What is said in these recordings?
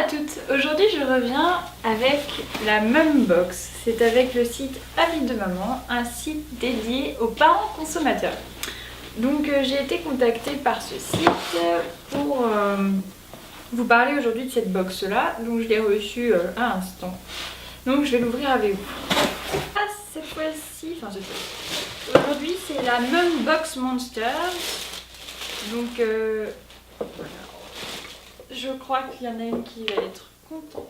à toutes, aujourd'hui je reviens avec la Mumbox. C'est avec le site Avis de Maman, un site dédié aux parents consommateurs. Donc j'ai été contactée par ce site pour vous parler aujourd'hui de cette box là. Donc je l'ai reçue à l'instant. Donc je vais l'ouvrir avec vous. Ah, cette fois-ci, aujourd'hui c'est la Mumbox Monsters. Donc voilà. Je crois qu'il y en a une qui va être contente.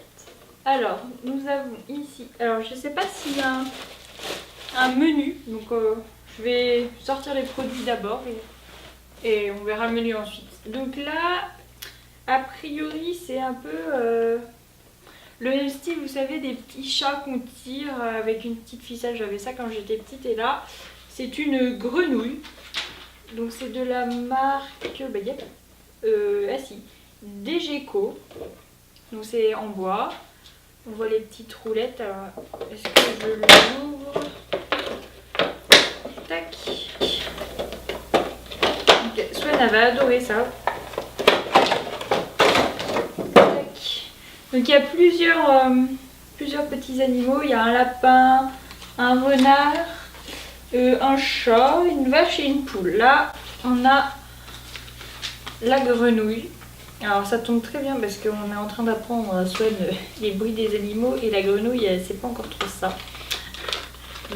Alors, nous avons ici... Alors, je ne sais pas s'il y a un menu. Donc, je vais sortir les produits d'abord et on verra le menu ensuite. Donc là, a priori, c'est un peu le même style, vous savez, des petits chats qu'on tire avec une petite ficelle. J'avais ça quand j'étais petite et là, c'est une grenouille. Donc, c'est de la marque... Degeco, donc c'est en bois. On voit les petites roulettes. Alors, est-ce que je l'ouvre? Tac. Okay. Swan va adorer ça. Tac. Donc il y a plusieurs petits animaux. Il y a un lapin, un renard, un chat, une vache et une poule. Là, on a la grenouille. Alors ça tombe très bien parce qu'on est en train d'apprendre à Swan les bruits des animaux et la grenouille elle sait pas encore trop ça.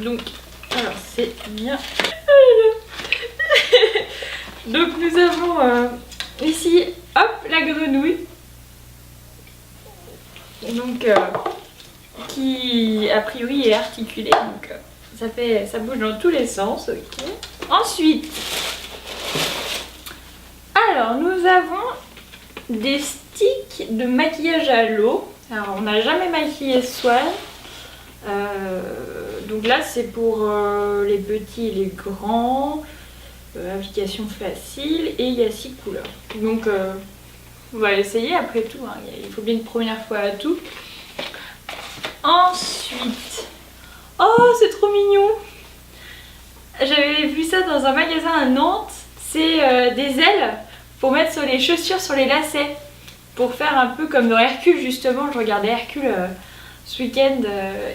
Donc, alors c'est bien. Donc nous avons ici, hop, la grenouille. Donc qui a priori est articulée. Donc ça bouge dans tous les sens. Okay. Ensuite, alors nous avons des sticks de maquillage à l'eau. Alors on n'a jamais maquillé Swan. Donc là c'est pour les petits et les grands. Application facile et il y a 6 couleurs. Donc on va essayer après tout. Hein. Il faut bien une première fois à tout. Ensuite, oh c'est trop mignon. J'avais vu ça dans un magasin à Nantes. C'est des ailes pour mettre sur les chaussures, sur les lacets, pour faire un peu comme dans Hercule justement. Je regardais Hercule ce week-end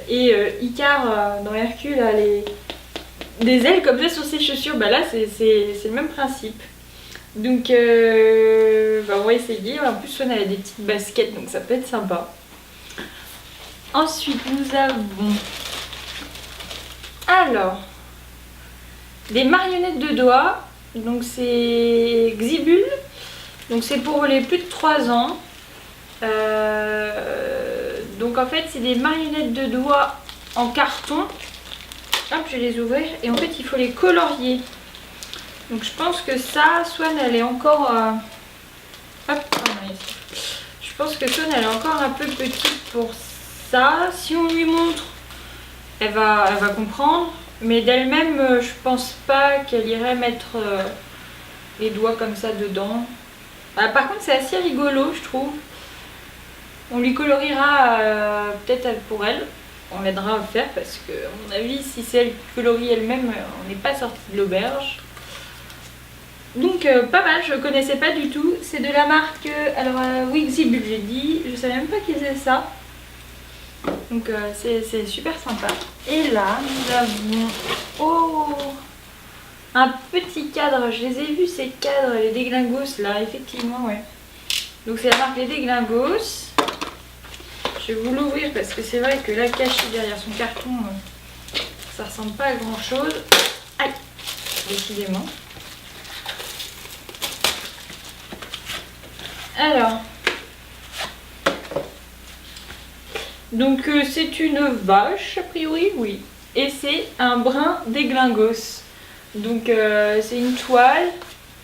et Icare dans Hercule a des ailes comme ça sur ses chaussures. Bah là c'est le même principe. Donc on va essayer. En plus Swan a des petites baskets donc ça peut être sympa. Ensuite nous avons alors des marionnettes de doigts. Donc c'est Xibul, donc c'est pour les plus de 3 ans. Donc en fait c'est des marionnettes de doigts en carton. Hop, je vais les ouvrir et en fait il faut les colorier. Donc je pense que ça, Swan elle est encore... Hop, je pense que Swan elle est encore un peu petite pour ça. Si on lui montre, elle va comprendre. Mais d'elle-même, je pense pas qu'elle irait mettre les doigts comme ça dedans. Par contre, c'est assez rigolo, je trouve. On lui coloriera peut-être pour elle. On l'aidera à le faire parce que, à mon avis, si c'est elle qui colorie elle-même, on n'est pas sorti de l'auberge. Donc, pas mal, je connaissais pas du tout. C'est de la marque, oui, Xibul, j'ai dit. Je savais même pas qu'ils faisaient ça. Donc c'est super sympa. Et là nous avons un petit cadre. Je les ai vus ces cadres, les déglingos là, effectivement ouais. Donc c'est la marque Les Déglingos. Je vais vous l'ouvrir parce que c'est vrai que là caché derrière son carton ça ressemble pas à grand chose. Aïe, décidément. Alors donc c'est une vache a priori, oui. Et c'est un brin déglingos. Donc c'est une toile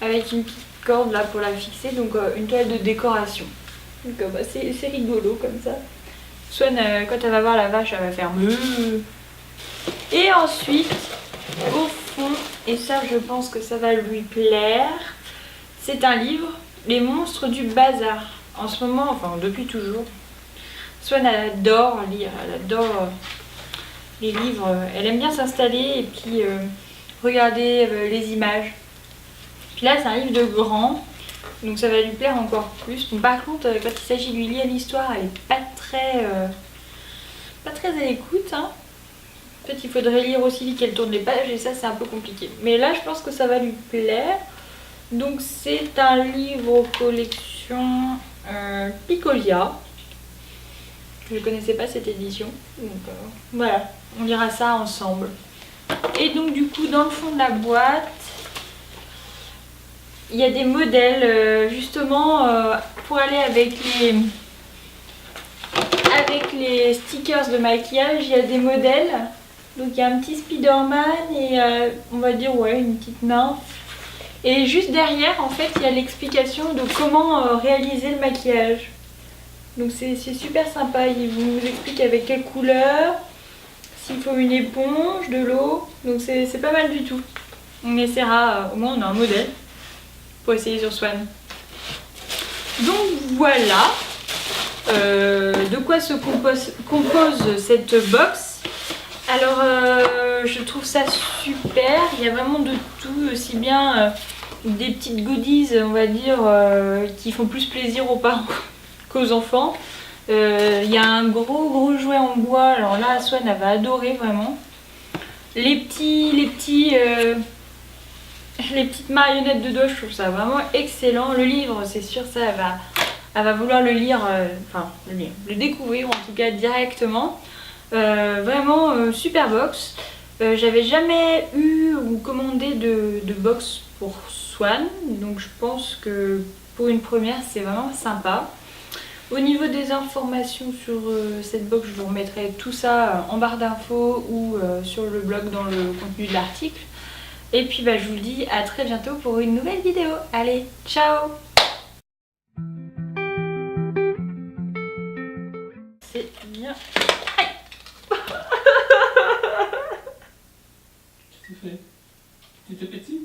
avec une petite corde là pour la fixer. Donc une toile de décoration. Donc c'est rigolo comme ça. Swan quand elle va voir la vache elle va faire meuh. Et ensuite au fond, et ça je pense que ça va lui plaire, c'est un livre, Les monstres du bazar. En ce moment, enfin depuis toujours, Swan elle adore lire, elle adore les livres, elle aime bien s'installer et puis regarder les images. Puis là c'est un livre de grand, Donc ça va lui plaire encore plus. Bon, par contre, quand il s'agit de lui lire l'histoire, elle est pas très à l'écoute. Hein. En fait, il faudrait lire aussi vite qu'elle tourne les pages et ça, c'est un peu compliqué. Mais là, je pense que ça va lui plaire. Donc c'est un livre collection Picolia. Je ne connaissais pas cette édition. Donc voilà, on lira ça ensemble. Et donc du coup, dans le fond de la boîte, il y a des modèles justement pour aller avec les stickers de maquillage. Il y a des modèles. Donc il y a un petit Spider-Man et on va dire ouais, une petite nymphe. Et juste derrière, en fait, il y a l'explication de comment réaliser le maquillage. Donc c'est super sympa. Il vous explique avec quelle couleur, s'il faut une éponge, de l'eau. Donc c'est pas mal du tout. On essaiera, au moins on a un modèle pour essayer sur Swan. Donc voilà de quoi se compose cette box. Alors je trouve ça super. Il y a vraiment de tout, aussi bien des petites goodies, on va dire, qui font plus plaisir aux parents qu'aux enfants. Il y a un gros jouet en bois. Alors là, Swan elle va adorer vraiment. Les petites marionnettes de doigts, je trouve ça vraiment excellent. Le livre, c'est sûr, ça elle va vouloir le lire, le découvrir en tout cas directement. Vraiment super box. J'avais jamais eu ou commandé de box pour Swan, donc je pense que pour une première c'est vraiment sympa. Au niveau des informations sur cette box, je vous remettrai tout ça en barre d'infos ou sur le blog dans le contenu de l'article. Et puis je vous dis à très bientôt pour une nouvelle vidéo. Allez, ciao! C'est bien. Aïe. Qu'est-ce que tu fais? Tu t'es petit?